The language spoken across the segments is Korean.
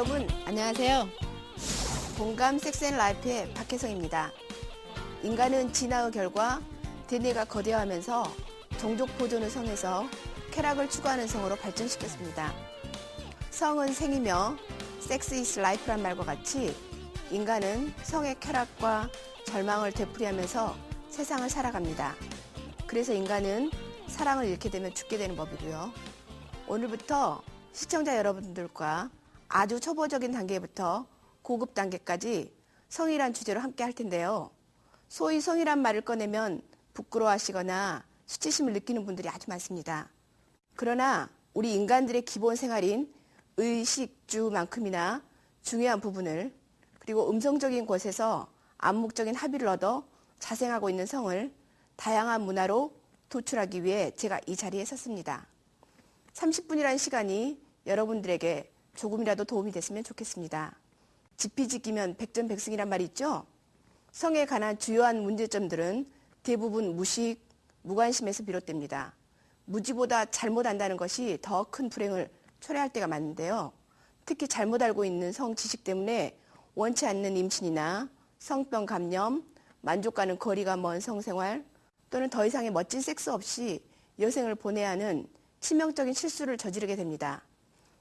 여러분 안녕하세요. 공감 섹스앤라이프의 박혜성입니다. 인간은 진화의 결과 DNA가 거대화하면서 종족 보존의 성에서 쾌락을 추구하는 성으로 발전시켰습니다. 성은 생이며 섹스 is life란 말과 같이 인간은 성의 쾌락과 절망을 되풀이하면서 세상을 살아갑니다. 그래서 인간은 사랑을 잃게 되면 죽게 되는 법이고요. 오늘부터 시청자 여러분들과 아주 초보적인 단계부터 고급 단계까지 성이란 주제로 함께 할 텐데요. 소위 성이란 말을 꺼내면 부끄러워하시거나 수치심을 느끼는 분들이 아주 많습니다. 그러나 우리 인간들의 기본 생활인 의식주만큼이나 중요한 부분을, 그리고 음성적인 곳에서 암묵적인 합의를 얻어 자생하고 있는 성을 다양한 문화로 도출하기 위해 제가 이 자리에 섰습니다. 30분이라는 시간이 여러분들에게 조금이라도 도움이 됐으면 좋겠습니다. 지피지기면 백전백승이란 말이 있죠? 성에 관한 주요한 문제점들은 대부분 무식, 무관심에서 비롯됩니다. 무지보다 잘못 안다는 것이 더 큰 불행을 초래할 때가 많은데요. 특히 잘못 알고 있는 성 지식 때문에 원치 않는 임신이나 성병 감염, 만족과는 거리가 먼 성생활, 또는 더 이상의 멋진 섹스 없이 여생을 보내야 하는 치명적인 실수를 저지르게 됩니다.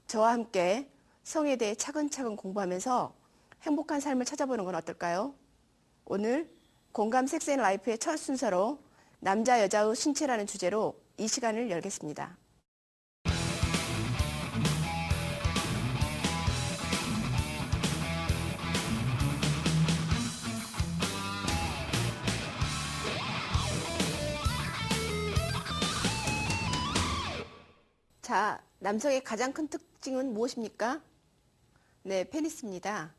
저와 함께 성에 대해 차근차근 공부하면서 행복한 삶을 찾아보는 건 어떨까요? 오늘 공감 섹스앤라이프의 첫 순서로 남자 여자의 신체라는 주제로 이 시간을 열겠습니다. 자, 남성의 가장 큰 특징은 무엇입니까? 네, 페니스입니다.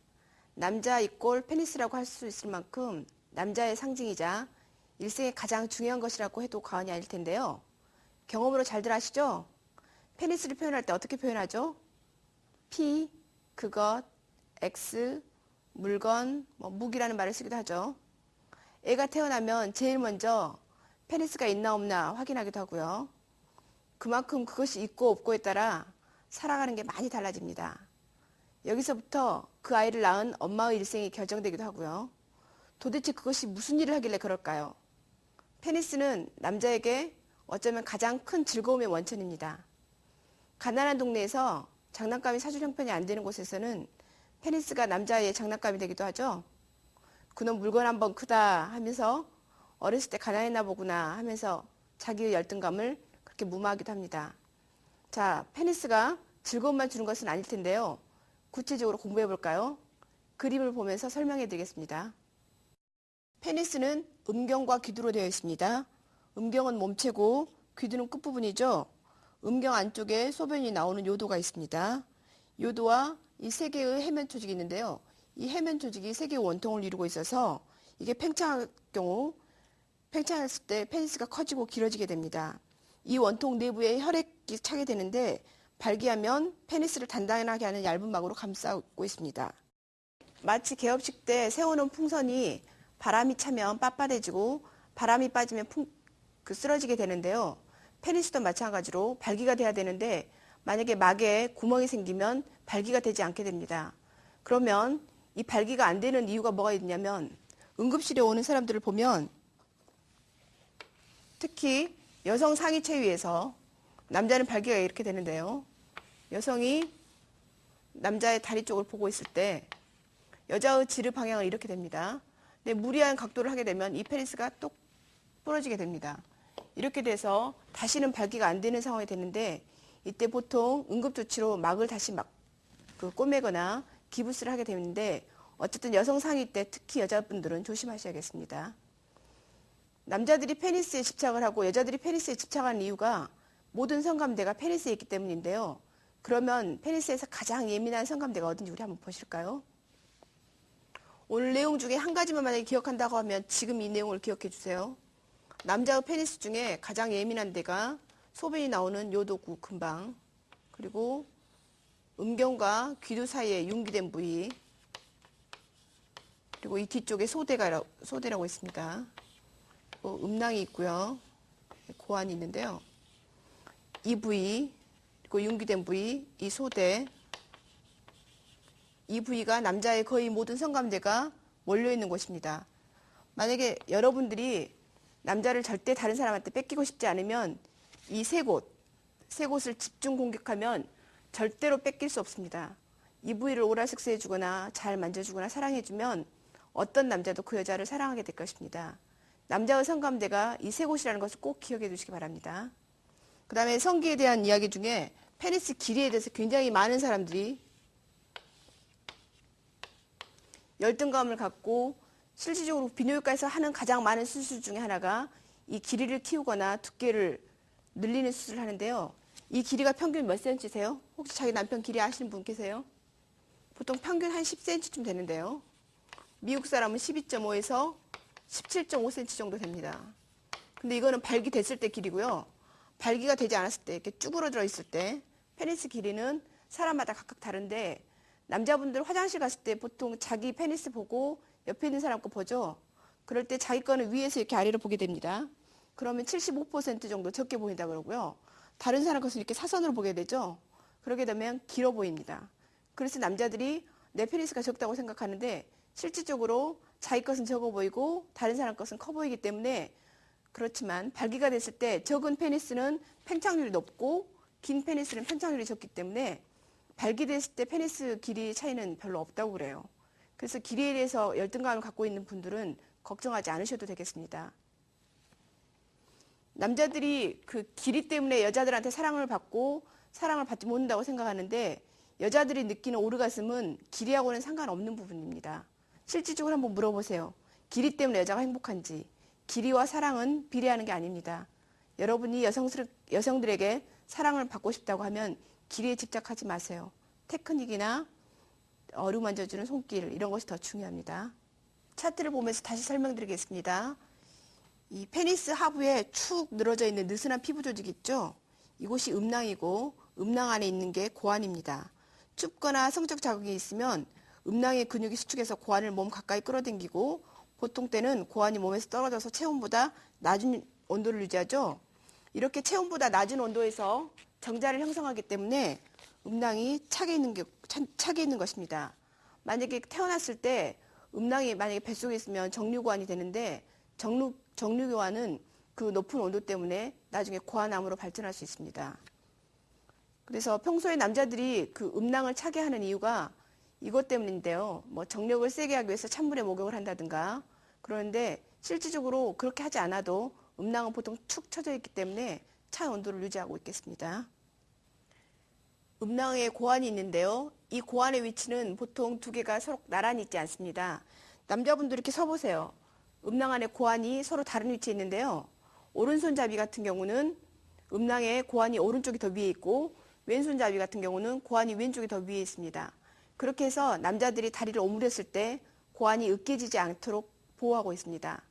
남자 이꼴 페니스라고 할 수 있을 만큼 남자의 상징이자 일생에 가장 중요한 것이라고 해도 과언이 아닐 텐데요. 경험으로 잘들 아시죠? 페니스를 표현할 때 어떻게 표현하죠? P, 그것, X, 물건, 무기라는 말을 쓰기도 하죠. 애가 태어나면 제일 먼저 페니스가 있나 없나 확인하기도 하고요. 그만큼 그것이 있고 없고에 따라 살아가는 게 많이 달라집니다. 여기서부터 그 아이를 낳은 엄마의 일생이 결정되기도 하고요. 도대체 그것이 무슨 일을 하길래 그럴까요? 페니스는 남자에게 어쩌면 가장 큰 즐거움의 원천입니다. 가난한 동네에서 장난감이 사줄 형편이 안 되는 곳에서는 페니스가 남자의 장난감이 되기도 하죠. 그놈 물건 한번 크다 하면서 어렸을 때 가난했나 보구나 하면서 자기의 열등감을 그렇게 무마하기도 합니다. 자, 페니스가 즐거움만 주는 것은 아닐 텐데요. 구체적으로 공부해 볼까요? 그림을 보면서 설명해 드리겠습니다. 페니스는 음경과 귀두로 되어 있습니다. 음경은 몸체고 귀두는 끝부분이죠. 음경 안쪽에 소변이 나오는 요도가 있습니다. 요도와 이 세 개의 해면 조직이 있는데요. 이 해면 조직이 세 개의 원통을 이루고 있어서 이게 팽창할 경우, 팽창했을 때 페니스가 커지고 길어지게 됩니다. 이 원통 내부에 혈액이 차게 되는데 발기하면 페니스를 단단하게 하는 얇은 막으로 감싸고 있습니다. 마치 개업식 때 세우는 풍선이 바람이 차면 빳빳해지고 바람이 빠지면 쓰러지게 되는데요. 페니스도 마찬가지로 발기가 돼야 되는데 만약에 막에 구멍이 생기면 발기가 되지 않게 됩니다. 그러면 이 발기가 안 되는 이유가 뭐가 있냐면 응급실에 오는 사람들을 보면 특히 여성 상위 체위에서 남자는 발기가 이렇게 되는데요. 여성이 남자의 다리 쪽을 보고 있을 때 여자의 지르 방향은 이렇게 됩니다. 근데 무리한 각도를 하게 되면 이 페니스가 똑 부러지게 됩니다. 이렇게 돼서 다시는 발기가 안 되는 상황이 되는데 이때 보통 응급조치로 막을 다시 꼬매거나 기부스를 하게 되는데 어쨌든 여성 상위 때 특히 여자분들은 조심하셔야겠습니다. 남자들이 페니스에 집착을 하고 여자들이 페니스에 집착하는 이유가 모든 성감대가 페니스에 있기 때문인데요. 그러면 페니스에서 가장 예민한 성감대가 어딘지 우리 한번 보실까요? 오늘 내용 중에 한 가지만 만약에 기억한다고 하면 지금 이 내용을 기억해 주세요. 남자의 페니스 중에 가장 예민한 데가 소변이 나오는 요도구 근방, 그리고 음경과 귀두 사이에 융기된 부위, 그리고 이 뒤쪽에 소대라고 있습니다. 음낭이 있고요. 고환이 있는데요. 이 부위, 그리고 융기된 부위, 이 소대, 이 부위가 남자의 거의 모든 성감대가 몰려있는 곳입니다. 만약에 여러분들이 남자를 절대 다른 사람한테 뺏기고 싶지 않으면 이 세 곳을 집중 공격하면 절대로 뺏길 수 없습니다. 이 부위를 오랄 섹스 해주거나 잘 만져주거나 사랑해주면 어떤 남자도 그 여자를 사랑하게 될 것입니다. 남자의 성감대가 이 세 곳이라는 것을 꼭 기억해 두시기 바랍니다. 그 다음에 성기에 대한 이야기 중에 페니스 길이에 대해서 굉장히 많은 사람들이 열등감을 갖고 실질적으로 비뇨기과에서 하는 가장 많은 수술 중에 하나가 이 길이를 키우거나 두께를 늘리는 수술을 하는데요. 이 길이가 평균 몇 cm세요? 혹시 자기 남편 길이 아시는 분 계세요? 보통 평균 한 10cm쯤 되는데요. 미국 사람은 12.5에서 17.5cm 정도 됩니다. 근데 이거는 발기 됐을 때 길이고요. 발기가 되지 않았을 때, 이렇게 쭈그러들어 있을 때 페니스 길이는 사람마다 각각 다른데 남자분들 화장실 갔을 때 보통 자기 페니스 보고 옆에 있는 사람 거 보죠. 그럴 때 자기 거는 위에서 이렇게 아래로 보게 됩니다. 그러면 75% 정도 적게 보인다 그러고요. 다른 사람 것은 이렇게 사선으로 보게 되죠. 그러게 되면 길어 보입니다. 그래서 남자들이 내 페니스가 적다고 생각하는데 실질적으로 자기 것은 적어 보이고 다른 사람 것은 커 보이기 때문에 그렇지만 발기가 됐을 때 적은 페니스는 팽창률이 높고 긴 페니스는 팽창률이 적기 때문에 발기됐을 때 페니스 길이 차이는 별로 없다고 그래요. 그래서 길이에 대해서 열등감을 갖고 있는 분들은 걱정하지 않으셔도 되겠습니다. 남자들이 그 길이 때문에 여자들한테 사랑을 받고 사랑을 받지 못한다고 생각하는데 여자들이 느끼는 오르가즘은 길이하고는 상관없는 부분입니다. 실질적으로 한번 물어보세요. 길이 때문에 여자가 행복한지. 길이와 사랑은 비례하는 게 아닙니다. 여러분이 여성들에게 사랑을 받고 싶다고 하면 길이에 집착하지 마세요. 테크닉이나 어루만져주는 손길 이런 것이 더 중요합니다. 차트를 보면서 다시 설명드리겠습니다. 이 페니스 하부에 축 늘어져 있는 느슨한 피부 조직 있죠? 이곳이 음낭이고 음낭 안에 있는 게 고환입니다. 춥거나 성적 자극이 있으면 음낭의 근육이 수축해서 고환을 몸 가까이 끌어당기고 보통 때는 고환이 몸에서 떨어져서 체온보다 낮은 온도를 유지하죠. 이렇게 체온보다 낮은 온도에서 정자를 형성하기 때문에 음낭이 차게 있는 것입니다. 만약에 태어났을 때 음낭이 만약에 뱃속에 있으면 정류고환이 되는데 정류교환은 그 높은 온도 때문에 나중에 고환암으로 발전할 수 있습니다. 그래서 평소에 남자들이 그 음낭을 차게 하는 이유가 이것 때문인데요. 뭐 정력을 세게 하기 위해서 찬물에 목욕을 한다든가 그러는데 실질적으로 그렇게 하지 않아도 음낭은 보통 축 처져 있기 때문에 찬 온도를 유지하고 있겠습니다. 음낭에 고환이 있는데요. 이 고환의 위치는 보통 두 개가 서로 나란히 있지 않습니다. 남자분들 이렇게 서보세요. 음낭 안에 고환이 서로 다른 위치에 있는데요. 오른손잡이 같은 경우는 음낭에 고환이 오른쪽이 더 위에 있고 왼손잡이 같은 경우는 고환이 왼쪽이 더 위에 있습니다. 그렇게 해서 남자들이 다리를 오므렸을 때 고환이 으깨지지 않도록 보호하고 있습니다.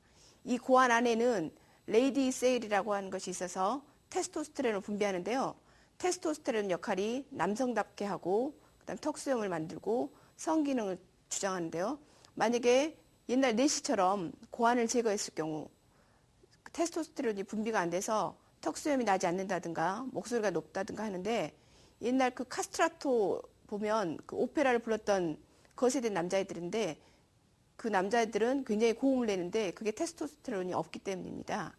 이 고환 안에는 레이디 세일이라고 하는 것이 있어서 테스토스테론을 분비하는데요. 테스토스테론 역할이 남성답게 하고 그다음 턱수염을 만들고 성기능을 주장하는데요. 만약에 옛날 내시처럼 고환을 제거했을 경우 테스토스테론이 분비가 안 돼서 턱수염이 나지 않는다든가 목소리가 높다든가 하는데 옛날 그 카스트라토 보면 그 오페라를 불렀던 거세된 남자애들인데 그 남자애들은 굉장히 고음을 내는데 그게 테스토스테론이 없기 때문입니다.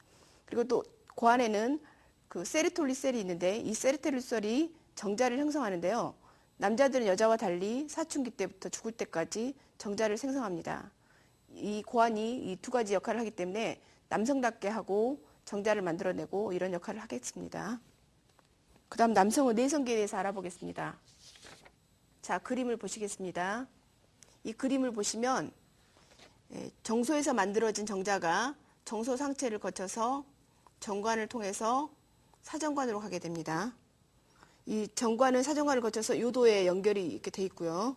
그리고 또 고환에는 그 세리톨리셀이 있는데 이 세리톨리셀이 정자를 형성하는데요. 남자들은 여자와 달리 사춘기 때부터 죽을 때까지 정자를 생성합니다. 이 고환이 이 두 가지 역할을 하기 때문에 남성답게 하고 정자를 만들어내고 이런 역할을 하겠습니다. 그 다음 남성의 내성기에 대해서 알아보겠습니다. 자, 그림을 보시겠습니다. 이 그림을 보시면 정소에서 만들어진 정자가 정소 상체를 거쳐서 정관을 통해서 사정관으로 가게 됩니다. 이 정관은 사정관을 거쳐서 요도에 연결이 이렇게 돼 있고요.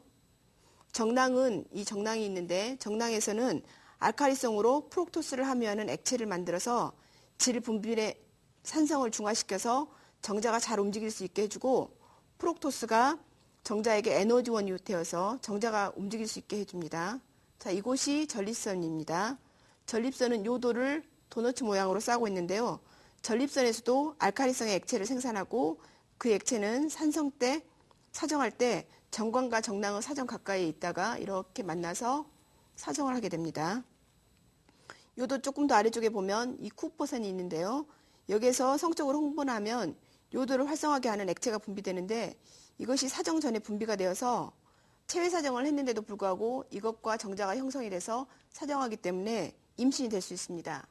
정낭은 이 정낭이 있는데 정낭에서는 알카리성으로 프록토스를 함유하는 액체를 만들어서 질 분비의 산성을 중화시켜서 정자가 잘 움직일 수 있게 해주고 프록토스가 정자에게 에너지원 유태여서 정자가 움직일 수 있게 해줍니다. 자, 이곳이 전립선입니다. 전립선은 요도를 도너츠 모양으로 싸고 있는데요. 전립선에서도 알카리성의 액체를 생산하고 그 액체는 산성 때 사정할 때 정관과 정랑은 사정 가까이에 있다가 이렇게 만나서 사정을 하게 됩니다. 요도 조금 더 아래쪽에 보면 이 쿠퍼선이 있는데요. 여기에서 성적으로 흥분하면 요도를 활성하게 하는 액체가 분비되는데 이것이 사정 전에 분비가 되어서 체외 사정을 했는데도 불구하고 이것과 정자가 형성이 돼서 사정하기 때문에 임신이 될 수 있습니다.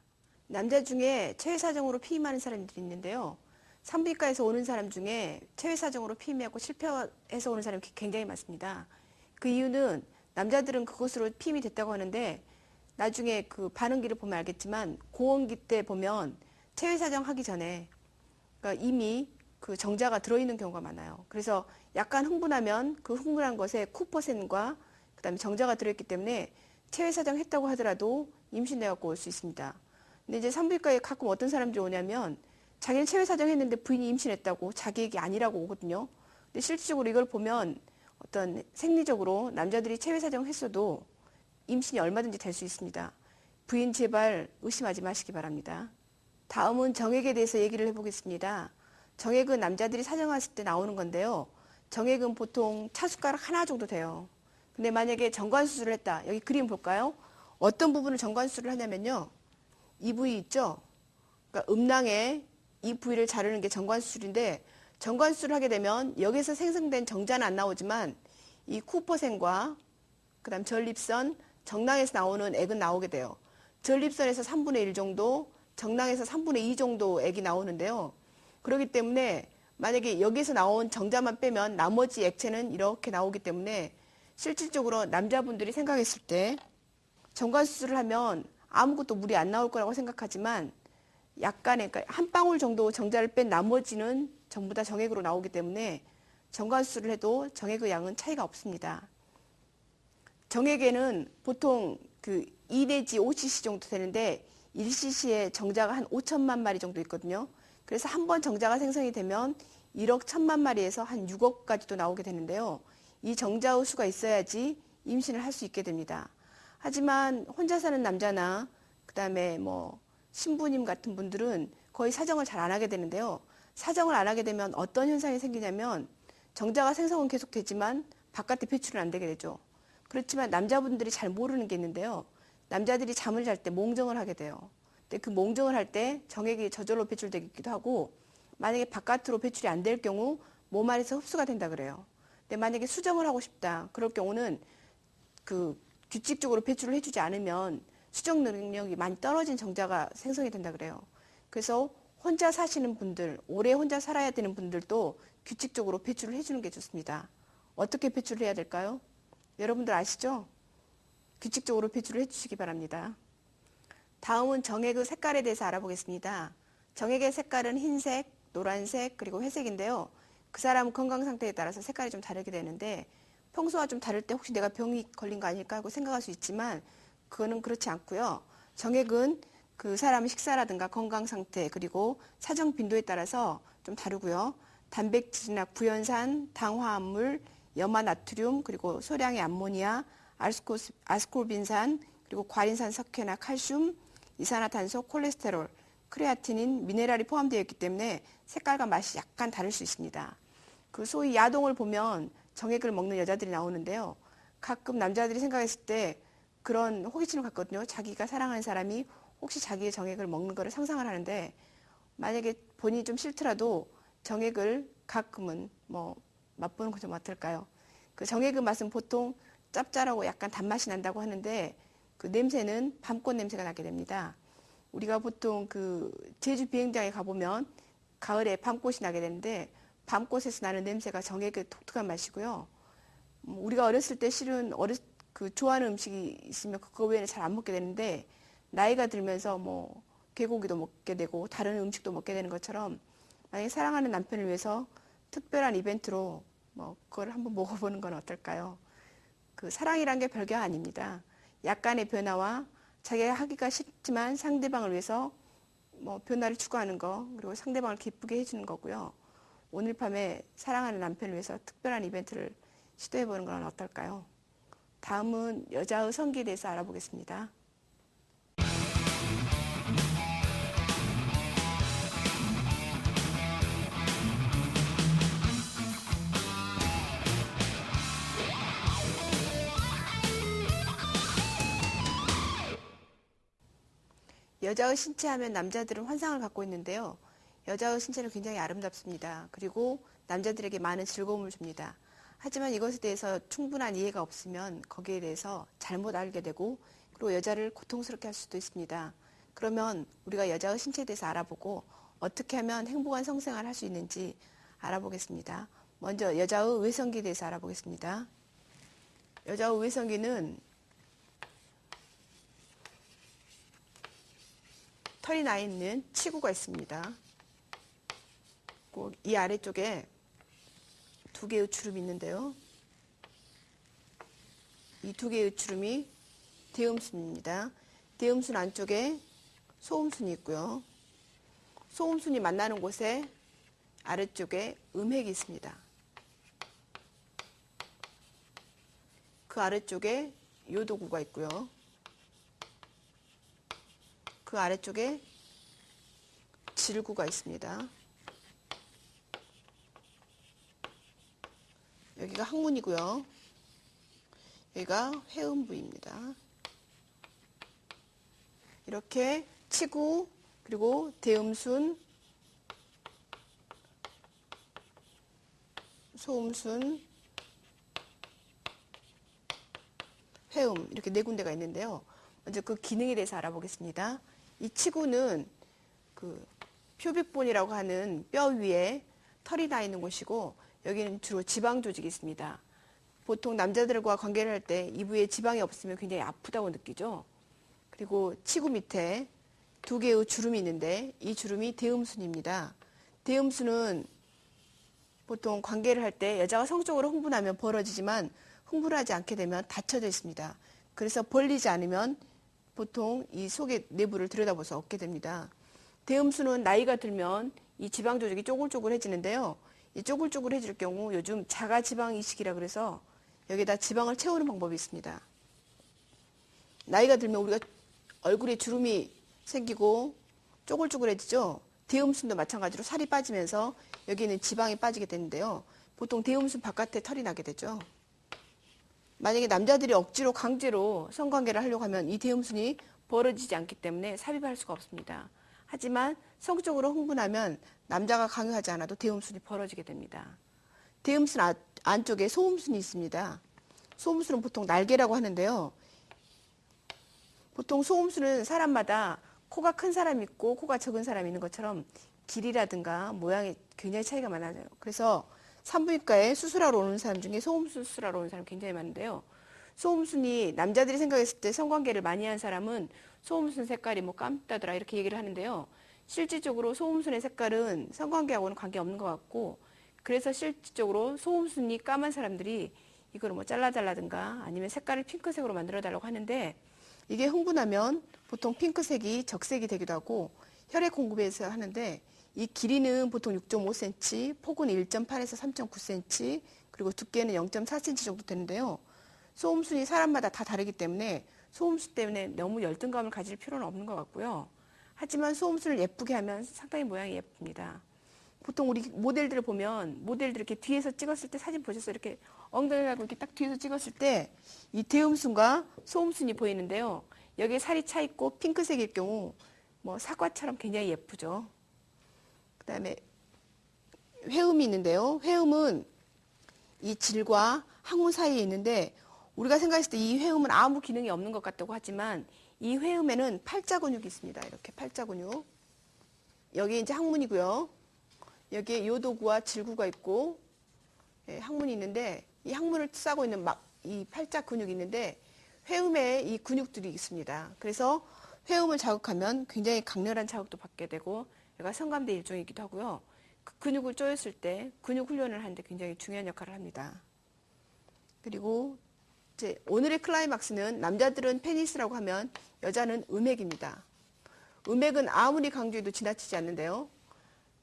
남자 중에 체외 사정으로 피임하는 사람들이 있는데요. 산부인과에서 오는 사람 중에 체외 사정으로 피임하고 실패해서 오는 사람이 굉장히 많습니다. 그 이유는 남자들은 그것으로 피임이 됐다고 하는데 나중에 그 반응기를 보면 알겠지만 고원기 때 보면 체외 사정 하기 전에 그러니까 이미 그 정자가 들어있는 경우가 많아요. 그래서 약간 흥분하면 그 흥분한 것에 쿠퍼센과 그다음에 정자가 들어있기 때문에 체외 사정 했다고 하더라도 임신돼 갖고 올 수 있습니다. 근데 이제 산부인과에 가끔 어떤 사람들이 오냐면 자기는 체외 사정 했는데 부인이 임신했다고 자기 얘기 아니라고 오거든요. 근데 실질적으로 이걸 보면 어떤 생리적으로 남자들이 체외 사정 했어도 임신이 얼마든지 될 수 있습니다. 부인 제발 의심하지 마시기 바랍니다. 다음은 정액에 대해서 얘기를 해보겠습니다. 정액은 남자들이 사정했을 때 나오는 건데요. 정액은 보통 차숟가락 하나 정도 돼요. 근데 만약에 정관수술을 했다. 여기 그림 볼까요? 어떤 부분을 정관수술을 하냐면요. 이 부위 있죠? 그러니까 음낭에 이 부위를 자르는 게 정관수술인데 정관수술을 하게 되면 여기서 생성된 정자는 안 나오지만 이 쿠퍼센과 그다음 전립선, 정낭에서 나오는 액은 나오게 돼요. 전립선에서 3분의 1 정도, 정낭에서 3분의 2 정도 액이 나오는데요. 그렇기 때문에 만약에 여기서 나온 정자만 빼면 나머지 액체는 이렇게 나오기 때문에 실질적으로 남자분들이 생각했을 때 정관수술을 하면 아무것도 물이 안 나올 거라고 생각하지만 약간의 그러니까 한 방울 정도 정자를 뺀 나머지는 전부 다 정액으로 나오기 때문에 정관수술을 해도 정액의 양은 차이가 없습니다. 정액에는 보통 그 2 내지 5cc 정도 되는데 1cc에 정자가 한 5천만 마리 정도 있거든요. 그래서 한 번 정자가 생성이 되면 1억 1천만 마리에서 한 6억까지도 나오게 되는데요. 이 정자의 수가 있어야지 임신을 할 수 있게 됩니다. 하지만 혼자 사는 남자나 그다음에 뭐 신부님 같은 분들은 거의 사정을 잘 안 하게 되는데요. 사정을 안 하게 되면 어떤 현상이 생기냐면 정자가 생성은 계속 되지만 바깥에 배출은 안 되게 되죠. 그렇지만 남자분들이 잘 모르는 게 있는데요. 남자들이 잠을 잘 때 몽정을 하게 돼요. 근데 그 몽정을 할 때 정액이 저절로 배출되기도 하고 만약에 바깥으로 배출이 안 될 경우 몸 안에서 흡수가 된다 그래요. 근데 만약에 수정을 하고 싶다. 그럴 경우는 그 규칙적으로 배출을 해주지 않으면 수정 능력이 많이 떨어진 정자가 생성이 된다 그래요. 그래서 혼자 사시는 분들, 오래 혼자 살아야 되는 분들도 규칙적으로 배출을 해주는 게 좋습니다. 어떻게 배출을 해야 될까요? 여러분들 아시죠? 규칙적으로 배출을 해주시기 바랍니다. 다음은 정액의 색깔에 대해서 알아보겠습니다. 정액의 색깔은 흰색, 노란색, 그리고 회색인데요. 그 사람 건강 상태에 따라서 색깔이 좀 다르게 되는데 평소와 좀 다를 때 혹시 내가 병이 걸린 거 아닐까 하고 생각할 수 있지만 그거는 그렇지 않고요. 정액은 그 사람의 식사라든가 건강 상태 그리고 사정 빈도에 따라서 좀 다르고요. 단백질이나 구연산, 당화합물, 염화나트륨 그리고 소량의 암모니아, 아스코빈산 그리고 과린산 석회나 칼슘, 이산화탄소, 콜레스테롤, 크레아티닌, 미네랄이 포함되어 있기 때문에 색깔과 맛이 약간 다를 수 있습니다. 그 소위 야동을 보면 정액을 먹는 여자들이 나오는데요. 가끔 남자들이 생각했을 때 그런 호기심을 갖거든요. 자기가 사랑하는 사람이 혹시 자기의 정액을 먹는 거를 상상을 하는데 만약에 본인이 좀 싫더라도 정액을 가끔은 뭐 맛보는 거 좀 어떨까요? 그 정액의 맛은 보통 짭짤하고 약간 단맛이 난다고 하는데 그 냄새는 밤꽃 냄새가 나게 됩니다. 우리가 보통 그 제주 비행장에 가보면 가을에 밤꽃이 나게 되는데 밤꽃에서 나는 냄새가 정액의 독특한 맛이고요. 우리가 어렸을 때 실은 그 좋아하는 음식이 있으면 그거 외에는 잘 안 먹게 되는데 나이가 들면서 뭐 개고기도 먹게 되고 다른 음식도 먹게 되는 것처럼 만약에 사랑하는 남편을 위해서 특별한 이벤트로 뭐 그걸 한번 먹어보는 건 어떨까요? 그 사랑이란 게 별게 아닙니다. 약간의 변화와 자기가 하기가 쉽지만 상대방을 위해서 뭐 변화를 추구하는 거 그리고 상대방을 기쁘게 해주는 거고요. 오늘 밤에 사랑하는 남편을 위해서 특별한 이벤트를 시도해보는 건 어떨까요? 다음은 여자의 성기에 대해서 알아보겠습니다. 여자의 신체 하면 남자들은 환상을 갖고 있는데요. 여자의 신체는 굉장히 아름답습니다. 그리고 남자들에게 많은 즐거움을 줍니다. 하지만 이것에 대해서 충분한 이해가 없으면 거기에 대해서 잘못 알게 되고 그리고 여자를 고통스럽게 할 수도 있습니다. 그러면 우리가 여자의 신체에 대해서 알아보고 어떻게 하면 행복한 성생활을 할 수 있는지 알아보겠습니다. 먼저 여자의 외성기에 대해서 알아보겠습니다. 여자의 외성기는 털이 나 있는 치구가 있습니다. 이 아래쪽에 두 개의 주름이 있는데요. 이 두 개의 주름이 대음순입니다. 대음순 안쪽에 소음순이 있고요. 소음순이 만나는 곳에 아래쪽에 음핵이 있습니다. 그 아래쪽에 요도구가 있고요. 그 아래쪽에 질구가 있습니다. 여기가 항문이고요. 여기가 회음부입니다. 이렇게 치구 그리고 대음순, 소음순, 회음 이렇게 네 군데가 있는데요. 먼저 그 기능에 대해서 알아보겠습니다. 이 치구는 그 표백본이라고 하는 뼈 위에 털이 나 있는 곳이고 여기는 주로 지방 조직이 있습니다. 보통 남자들과 관계를 할 때 이부에 지방이 없으면 굉장히 아프다고 느끼죠. 그리고 치구 밑에 두 개의 주름이 있는데 이 주름이 대음순입니다. 대음순은 보통 관계를 할 때 여자가 성적으로 흥분하면 벌어지지만 흥분하지 않게 되면 닫혀져 있습니다. 그래서 벌리지 않으면 보통 이 속의 내부를 들여다봐서 얻게 됩니다. 대음순은 나이가 들면 이 지방 조직이 쪼글쪼글해지는데요. 이 쪼글쪼글해질 경우 요즘 자가지방 이식이라 그래서 여기다 지방을 채우는 방법이 있습니다. 나이가 들면 우리가 얼굴에 주름이 생기고 쪼글쪼글해지죠. 대음순도 마찬가지로 살이 빠지면서 여기는 지방이 빠지게 되는데요. 보통 대음순 바깥에 털이 나게 되죠. 만약에 남자들이 억지로 강제로 성관계를 하려고 하면 이 대음순이 벌어지지 않기 때문에 삽입할 수가 없습니다. 하지만 성적으로 흥분하면 남자가 강요하지 않아도 대음순이 벌어지게 됩니다. 대음순 안쪽에 소음순이 있습니다. 소음순은 보통 날개라고 하는데요. 보통 소음순은 사람마다 코가 큰 사람이 있고 코가 적은 사람이 있는 것처럼 길이라든가 모양이 굉장히 차이가 많아요. 그래서 산부인과에 수술하러 오는 사람 중에 소음순 수술하러 오는 사람 굉장히 많은데요. 소음순이 남자들이 생각했을 때 성관계를 많이 한 사람은 소음순 색깔이 뭐 깜다더라 이렇게 얘기를 하는데요. 실질적으로 소음순의 색깔은 성관계하고는 관계없는 것 같고 그래서 실질적으로 소음순이 까만 사람들이 이걸 뭐 잘라달라든가 아니면 색깔을 핑크색으로 만들어 달라고 하는데 이게 흥분하면 보통 핑크색이 적색이 되기도 하고 혈액 공급에서 하는데 이 길이는 보통 6.5cm, 폭은 1.8에서 3.9cm, 그리고 두께는 0.4cm 정도 되는데요. 소음순이 사람마다 다 다르기 때문에 소음순 때문에 너무 열등감을 가질 필요는 없는 것 같고요. 하지만 소음순을 예쁘게 하면 상당히 모양이 예쁩니다. 보통 우리 모델들을 보면 모델들 이렇게 뒤에서 찍었을 때 사진 보셨어요? 이렇게 엉덩이를 하고 이렇게 딱 뒤에서 찍었을 때 이 대음순과 소음순이 보이는데요. 여기에 살이 차 있고 핑크색일 경우 뭐 사과처럼 굉장히 예쁘죠. 그 다음에 회음이 있는데요. 회음은 이 질과 항문 사이에 있는데 우리가 생각했을 때 이 회음은 아무 기능이 없는 것 같다고 하지만 이 회음에는 팔자 근육이 있습니다. 이렇게 팔자 근육. 여기 이제 항문이고요. 여기에 요도구와 질구가 있고 항문이 있는데 이 항문을 싸고 있는 이 팔자 근육이 있는데 회음에 이 근육들이 있습니다. 그래서 회음을 자극하면 굉장히 강렬한 자극도 받게 되고 얘가 성감대 일종이기도 하고요. 그 근육을 조였을 때 근육 훈련을 하는데 굉장히 중요한 역할을 합니다. 그리고 이제 오늘의 클라이막스는 남자들은 페니스라고 하면 여자는 음핵입니다. 음핵은 아무리 강조해도 지나치지 않는데요.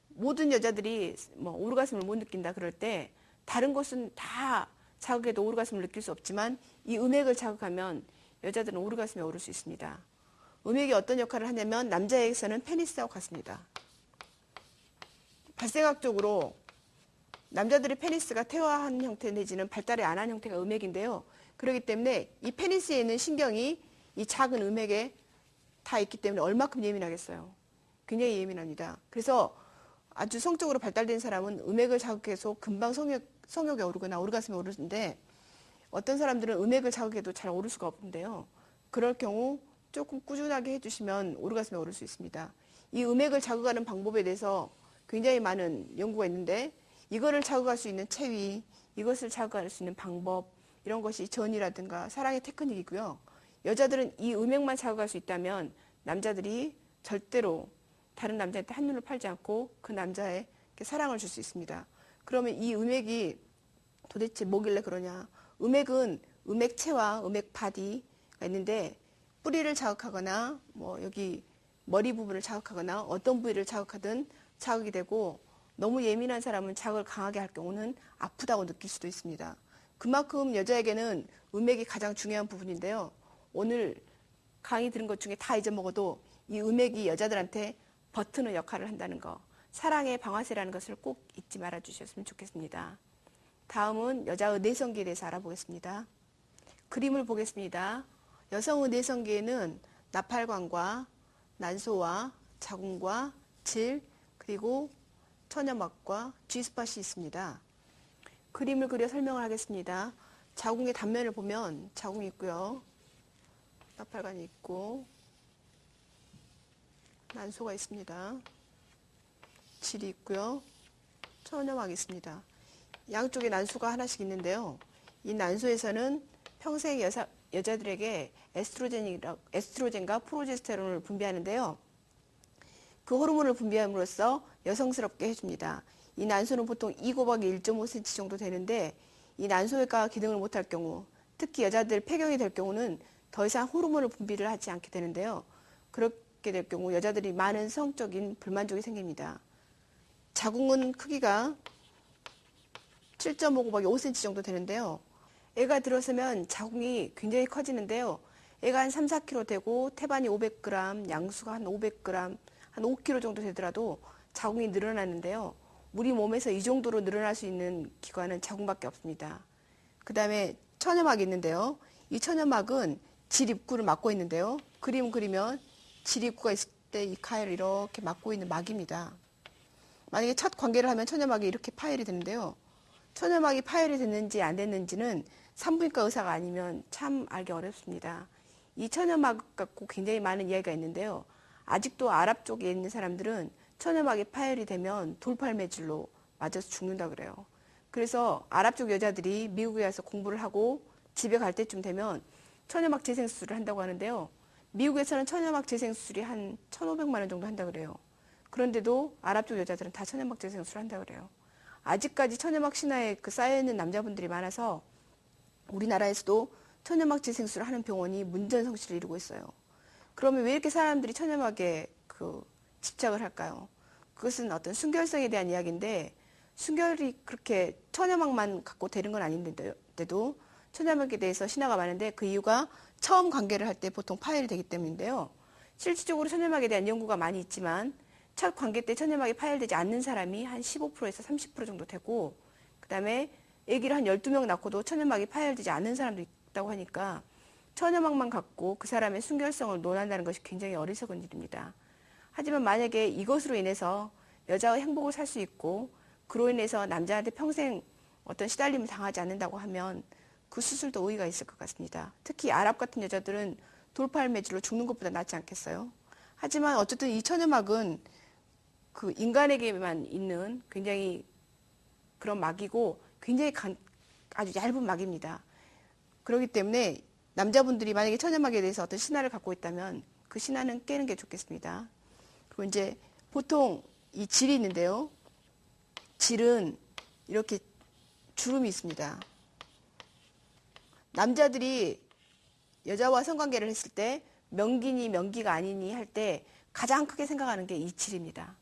모든 여자들이 뭐 오르가슴을 못 느낀다 그럴 때 다른 것은 다 자극해도 오르가슴을 느낄 수 없지만 이 음핵을 자극하면 여자들은 오르가슴에 오를 수 있습니다. 음핵이 어떤 역할을 하냐면 남자에게서는 페니스하고 같습니다. 발생학적으로 남자들의 페니스가 퇴화한 형태 내지는 발달이 안 한 형태가 음핵인데요. 그렇기 때문에 이 페니스에 있는 신경이 이 작은 음핵에 다 있기 때문에 얼마큼 예민하겠어요. 굉장히 예민합니다. 그래서 아주 성적으로 발달된 사람은 음액을 자극해서 금방 성욕에 오르거나 오르가슴에 오르는데 어떤 사람들은 음액을 자극해도 잘 오를 수가 없는데요. 그럴 경우 조금 꾸준하게 해주시면 오르가슴에 오를 수 있습니다. 이 음액을 자극하는 방법에 대해서 굉장히 많은 연구가 있는데 이거를 자극할 수 있는 체위, 이것을 자극할 수 있는 방법 이런 것이 전이라든가 사랑의 테크닉이고요. 여자들은 이 음액만 자극할 수 있다면 남자들이 절대로 다른 남자한테 한눈을 팔지 않고 그 남자에게 사랑을 줄 수 있습니다. 그러면 이 음액이 도대체 뭐길래 그러냐. 음액은 음액체와 음액바디가 있는데 뿌리를 자극하거나 뭐 여기 머리 부분을 자극하거나 어떤 부위를 자극하든 자극이 되고 너무 예민한 사람은 자극을 강하게 할 경우는 아프다고 느낄 수도 있습니다. 그만큼 여자에게는 음액이 가장 중요한 부분인데요. 오늘 강의 들은 것 중에 다 잊어먹어도 이 음액이 여자들한테 버튼의 역할을 한다는 거, 사랑의 방아쇠라는 것을 꼭 잊지 말아 주셨으면 좋겠습니다. 다음은 여자의 내성기에 대해서 알아보겠습니다. 그림을 보겠습니다. 여성의 내성기에는 나팔관과 난소와 자궁과 질 그리고 천여막과 G스팟이 있습니다. 그림을 그려 설명을 하겠습니다. 자궁의 단면을 보면 자궁이 있고요. 나팔관이 있고 난소가 있습니다. 질이 있고요. 천여막이 있습니다. 양쪽에 난소가 하나씩 있는데요. 이 난소에서는 평생 여자들에게 에스트로겐과 프로제스테론을 분비하는데요. 그 호르몬을 분비함으로써 여성스럽게 해줍니다. 이 난소는 보통 2 곱하기 1.5cm 정도 되는데 이 난소가 기능을 못할 경우 특히 여자들 폐경이 될 경우는 더 이상 호르몬을 분비를 하지 않게 되는데요. 그렇게 될 경우 여자들이 많은 성적인 불만족이 생깁니다. 자궁은 크기가 7.5 곱하기 5cm 정도 되는데요. 애가 들어서면 자궁이 굉장히 커지는데요. 애가 한 3, 4kg 되고 태반이 500g, 양수가 한 500g, 한 5kg 정도 되더라도 자궁이 늘어나는데요. 우리 몸에서 이 정도로 늘어날 수 있는 기관은 자궁밖에 없습니다. 그 다음에 천여막이 있는데요. 이 천여막은 질 입구를 막고 있는데요. 그림 그리면 질 입구가 있을 때 이 가해를 이렇게 막고 있는 막입니다. 만약에 첫 관계를 하면 천여막이 이렇게 파열이 되는데요. 천여막이 파열이 됐는지 안 됐는지는 산부인과 의사가 아니면 참 알기 어렵습니다. 이 천여막 갖고 굉장히 많은 이야기가 있는데요. 아직도 아랍 쪽에 있는 사람들은 천여막이 파열이 되면 돌팔매질로 맞아서 죽는다 그래요. 그래서 아랍 쪽 여자들이 미국에 와서 공부를 하고 집에 갈 때쯤 되면 천여막 재생수술을 한다고 하는데요. 미국에서는 천여막 재생수술이 한 1,500만 원 정도 한다 그래요. 그런데도 아랍 쪽 여자들은 다 천여막 재생수술을 한다 그래요. 아직까지 천여막 신화에 쌓여있는 남자분들이 많아서 우리나라에서도 천여막 재생수술을 하는 병원이 문전성시를 이루고 있어요. 그러면 왜 이렇게 사람들이 천여막에 집착을 할까요? 그것은 어떤 순결성에 대한 이야기인데 순결이 그렇게 천여막만 갖고 되는 건 아닌데도 천여막에 대해서 신화가 많은데 그 이유가 처음 관계를 할 때 보통 파열이 되기 때문인데요. 실질적으로 천여막에 대한 연구가 많이 있지만 첫 관계 때 천여막이 파열되지 않는 사람이 한 15%에서 30% 정도 되고 그 다음에 아기를 한 12명 낳고도 천여막이 파열되지 않는 사람도 있다고 하니까 천여막만 갖고 그 사람의 순결성을 논한다는 것이 굉장히 어리석은 일입니다. 하지만 만약에 이것으로 인해서 여자의 행복을 살 수 있고 그로 인해서 남자한테 평생 어떤 시달림을 당하지 않는다고 하면 그 수술도 의의가 있을 것 같습니다. 특히 아랍 같은 여자들은 돌팔매질로 죽는 것보다 낫지 않겠어요? 하지만 어쨌든 이 천여막은 그 인간에게만 있는 굉장히 그런 막이고 굉장히 아주 얇은 막입니다. 그렇기 때문에 남자분들이 만약에 천여막에 대해서 어떤 신화를 갖고 있다면 그 신화는 깨는 게 좋겠습니다. 그리고 이제 보통 이 질이 있는데요. 질은 이렇게 주름이 있습니다. 남자들이 여자와 성관계를 했을 때 명기니 명기가 아니니 할 때 가장 크게 생각하는 게 이 질입니다.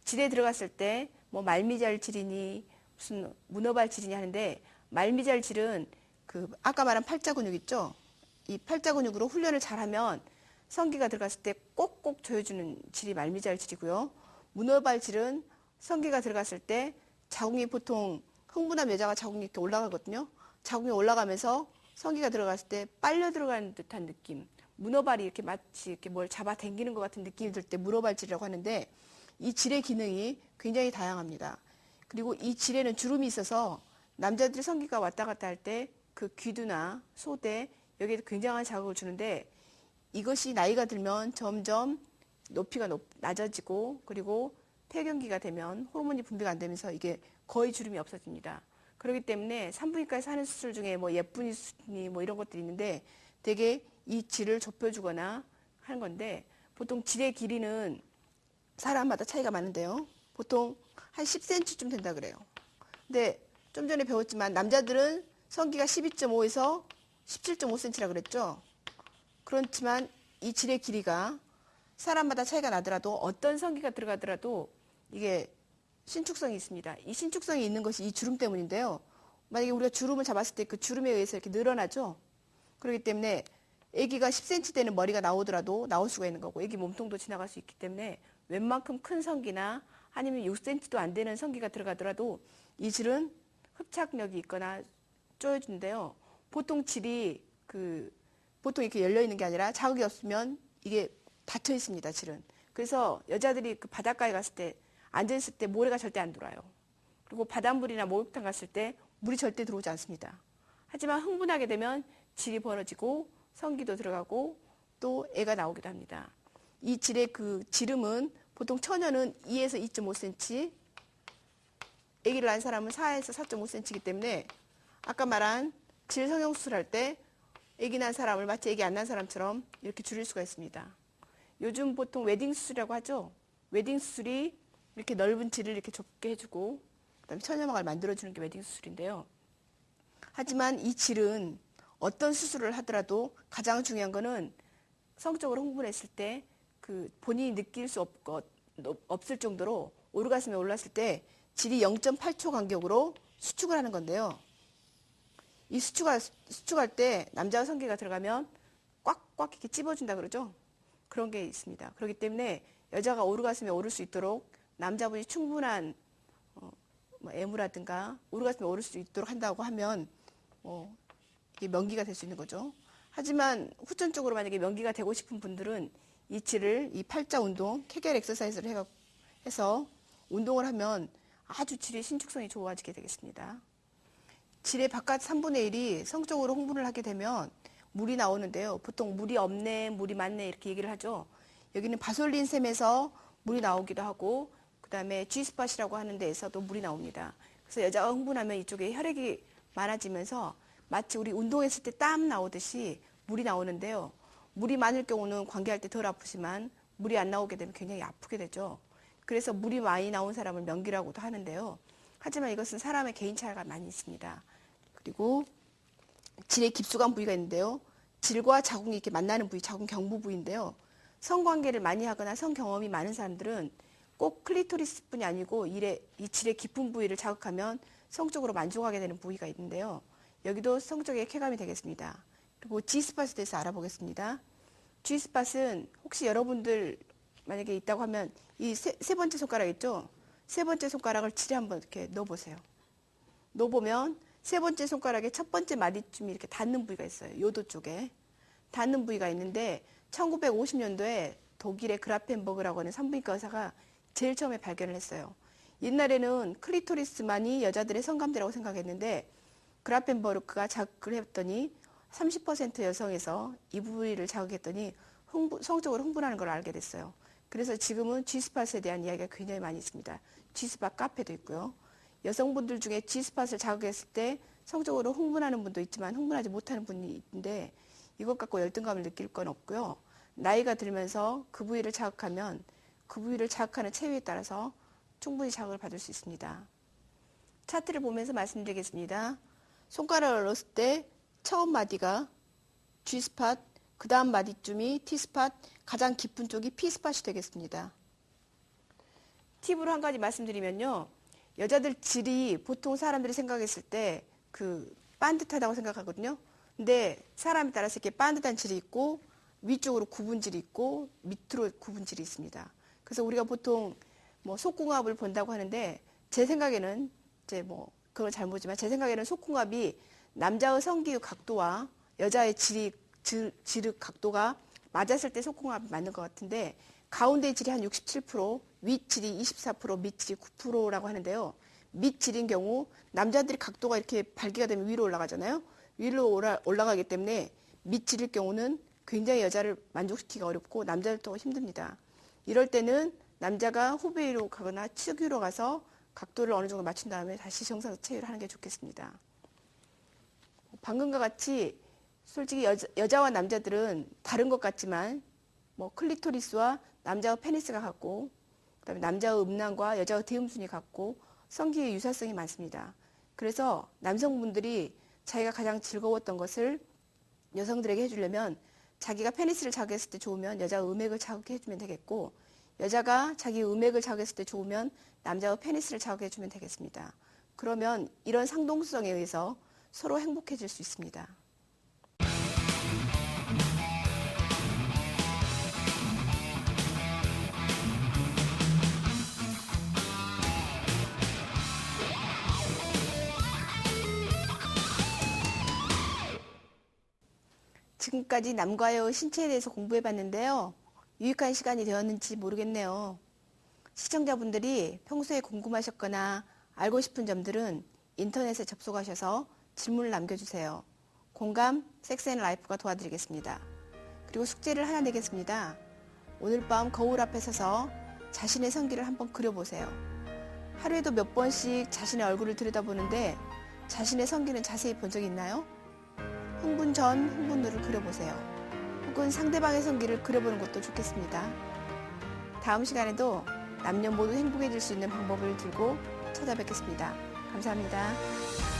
질에 들어갔을 때 뭐 말미잘 질이니 무슨 문어발 질이니 하는데 말미잘 질은 그 아까 말한 팔자 근육 있죠? 이 팔자 근육으로 훈련을 잘하면 성기가 들어갔을 때 꼭꼭 조여주는 질이 말미잘 질이고요. 문어발 질은 성기가 들어갔을 때 자궁이 보통 흥분한 여자가 자궁이 이렇게 올라가거든요. 자궁이 올라가면서 성기가 들어갔을 때 빨려 들어가는 듯한 느낌, 문어발이 이렇게 마치 이렇게 뭘 잡아 당기는 것 같은 느낌이 들 때 문어발질이라고 하는데 이 질의 기능이 굉장히 다양합니다. 그리고 이 질에는 주름이 있어서 남자들이 성기가 왔다 갔다 할 때 그 귀두나 소대 여기에 굉장한 자극을 주는데 이것이 나이가 들면 점점 높이가 낮아지고 그리고 폐경기가 되면 호르몬이 분비가 안 되면서 이게 거의 주름이 없어집니다. 그렇기 때문에 산부인과에서 하는 수술 중에 뭐 예쁜이 수술이 뭐 이런 것들이 있는데 되게 이 질을 좁혀주거나 하는 건데 보통 질의 길이는 사람마다 차이가 많은데요. 보통 한 10cm쯤 된다 그래요. 근데 좀 전에 배웠지만 남자들은 성기가 12.5에서 17.5cm라 그랬죠. 그렇지만 이 질의 길이가 사람마다 차이가 나더라도 어떤 성기가 들어가더라도 이게 신축성이 있습니다. 이 신축성이 있는 것이 이 주름 때문인데요. 만약에 우리가 주름을 잡았을 때 그 주름에 의해서 이렇게 늘어나죠. 그렇기 때문에 아기가 10cm 되는 머리가 나오더라도 나올 수가 있는 거고 아기 몸통도 지나갈 수 있기 때문에 웬만큼 큰 성기나 아니면 6cm도 안 되는 성기가 들어가더라도 이 질은 흡착력이 있거나 쪼여진대요. 보통 질이 보통 이렇게 열려 있는 게 아니라 자극이 없으면 이게 닫혀 있습니다. 질은. 그래서 여자들이 그 바닷가에 갔을 때 앉아있을 때 모래가 절대 안 들어와요. 그리고 바닷물이나 목욕탕 갔을 때 물이 절대 들어오지 않습니다. 하지만 흥분하게 되면 질이 벌어지고 성기도 들어가고 또 애가 나오기도 합니다. 이 질의 그 지름은 보통 처녀는 2에서 2.5cm, 아기를 낳은 사람은 4에서 4.5cm이기 때문에 아까 말한 질 성형수술할 때 아기 낳은 사람을 마치 아기 안 낳은 사람처럼 이렇게 줄일 수가 있습니다. 요즘 보통 웨딩 수술이라고 하죠. 웨딩 수술이 이렇게 넓은 질을 이렇게 좁게 해주고 그다음에 처녀막을 만들어주는 게 웨딩 수술인데요. 하지만 이 질은 어떤 수술을 하더라도 가장 중요한 거는 성적으로 흥분했을 때 그 본인이 느낄 수 없을 정도로 오르가슴에 올랐을 때 질이 0.8초 간격으로 수축을 하는 건데요. 이 수축할 때 남자와 성기가 들어가면 꽉꽉 이렇게 찝어준다 그러죠. 그런 게 있습니다. 그렇기 때문에 여자가 오르가슴에 오를 수 있도록 남자분이 충분한 애무라든가 오르가슴에 오를 수 있도록 한다고 하면 이게 명기가 될 수 있는 거죠. 하지만 후천적으로 만약에 명기가 되고 싶은 분들은 이 질을 이 팔자 운동, 케겔 엑서사이즈를 해서 운동을 하면 아주 질의 신축성이 좋아지게 되겠습니다. 질의 바깥 3분의 1이 성적으로 흥분을 하게 되면 물이 나오는데요. 보통 물이 없네, 물이 많네 이렇게 얘기를 하죠. 여기는 바솔린 샘에서 물이 나오기도 하고 그 다음에 G스팟이라고 하는 데에서도 물이 나옵니다. 그래서 여자가 흥분하면 이쪽에 혈액이 많아지면서 마치 우리 운동했을 때 땀 나오듯이 물이 나오는데요. 물이 많을 경우는 관계할 때 덜 아프지만 물이 안 나오게 되면 굉장히 아프게 되죠. 그래서 물이 많이 나온 사람을 명기라고도 하는데요. 하지만 이것은 사람의 개인차가 많이 있습니다. 그리고 질의 깊숙한 부위가 있는데요. 질과 자궁이 이렇게 만나는 부위, 자궁 경부 부위인데요. 성관계를 많이 하거나 성경험이 많은 사람들은 꼭 클리토리스뿐이 아니고 이 질의 깊은 부위를 자극하면 성적으로 만족하게 되는 부위가 있는데요. 여기도 성적의 쾌감이 되겠습니다. 그리고 G스팟에 대해서 알아보겠습니다. G스팟은 혹시 여러분들 만약에 있다고 하면 이 세 번째 손가락 있죠? 세 번째 손가락을 질에 한번 이렇게 넣어보세요. 넣어보면 세 번째 손가락의 첫 번째 마디쯤이 이렇게 닿는 부위가 있어요. 요도 쪽에. 닿는 부위가 있는데 1950년도에 독일의 그라펜버그라고 하는 산부인과 의사가 제일 처음에 발견을 했어요. 옛날에는 클리토리스만이 여자들의 성감대라고 생각했는데 그라펜버그가 자극을 했더니 30% 여성에서 이 부위를 자극했더니 성적으로 흥분하는 걸 알게 됐어요. 그래서 지금은 G스팟에 대한 이야기가 굉장히 많이 있습니다. G스팟 카페도 있고요. 여성분들 중에 G스팟을 자극했을 때 성적으로 흥분하는 분도 있지만 흥분하지 못하는 분이 있는데 이것 갖고 열등감을 느낄 건 없고요. 나이가 들면서 그 부위를 자극하면 그 부위를 자극하는 체위에 따라서 충분히 자극을 받을 수 있습니다. 차트를 보면서 말씀드리겠습니다. 손가락을 넣었을 때 처음 마디가 G스팟, 그 다음 마디쯤이 T스팟, 가장 깊은 쪽이 P스팟이 되겠습니다. 팁으로 한 가지 말씀드리면요. 여자들 질이 보통 사람들이 생각했을 때 그 반듯하다고 생각하거든요. 근데 사람에 따라서 이렇게 반듯한 질이 있고 위쪽으로 굽은 질이 있고 밑으로 굽은 질이 있습니다. 그래서 우리가 보통 뭐 속궁합을 본다고 하는데 제 생각에는 이제 뭐 그건 잘 모르지만 제 생각에는 속궁합이 남자의 성기의 각도와 여자의 질의 각도가 맞았을 때 속궁합이 맞는 것 같은데 가운데 질이 한 67%, 윗질이 24%, 밑질이 9%라고 하는데요. 밑질인 경우 남자들이 각도가 이렇게 발기가 되면 위로 올라가잖아요. 위로 올라가기 때문에 밑질일 경우는 굉장히 여자를 만족시키기가 어렵고 남자들도 힘듭니다. 이럴 때는 남자가 후배 위로 가거나 측 위로 가서 각도를 어느 정도 맞춘 다음에 다시 정상체위를 하는 게 좋겠습니다. 방금과 같이 솔직히 여자와 남자들은 다른 것 같지만 뭐 클리토리스와 남자의 페니스가 같고 그다음에 남자의 음낭과 여자의 대음순이 같고 성기의 유사성이 많습니다. 그래서 남성분들이 자기가 가장 즐거웠던 것을 여성들에게 해주려면 자기가 페니스를 자극했을 때 좋으면 여자가 음액을 자극해주면 되겠고 여자가 자기 음액을 자극했을 때 좋으면 남자가 페니스를 자극해주면 되겠습니다. 그러면 이런 상동성에 의해서 서로 행복해질 수 있습니다. 지금까지 남과의 신체에 대해서 공부해봤는데요. 유익한 시간이 되었는지 모르겠네요. 시청자분들이 평소에 궁금하셨거나 알고 싶은 점들은 인터넷에 접속하셔서 질문을 남겨주세요. 공감, 섹스앤라이프가 도와드리겠습니다. 그리고 숙제를 하나 내겠습니다. 오늘 밤 거울 앞에 서서 자신의 성기를 한번 그려보세요. 하루에도 몇 번씩 자신의 얼굴을 들여다보는데 자신의 성기는 자세히 본 적이 있나요? 흥분 전, 흥분 후를 그려보세요. 혹은 상대방의 성기를 그려보는 것도 좋겠습니다. 다음 시간에도 남녀 모두 행복해질 수 있는 방법을 들고 찾아뵙겠습니다. 감사합니다.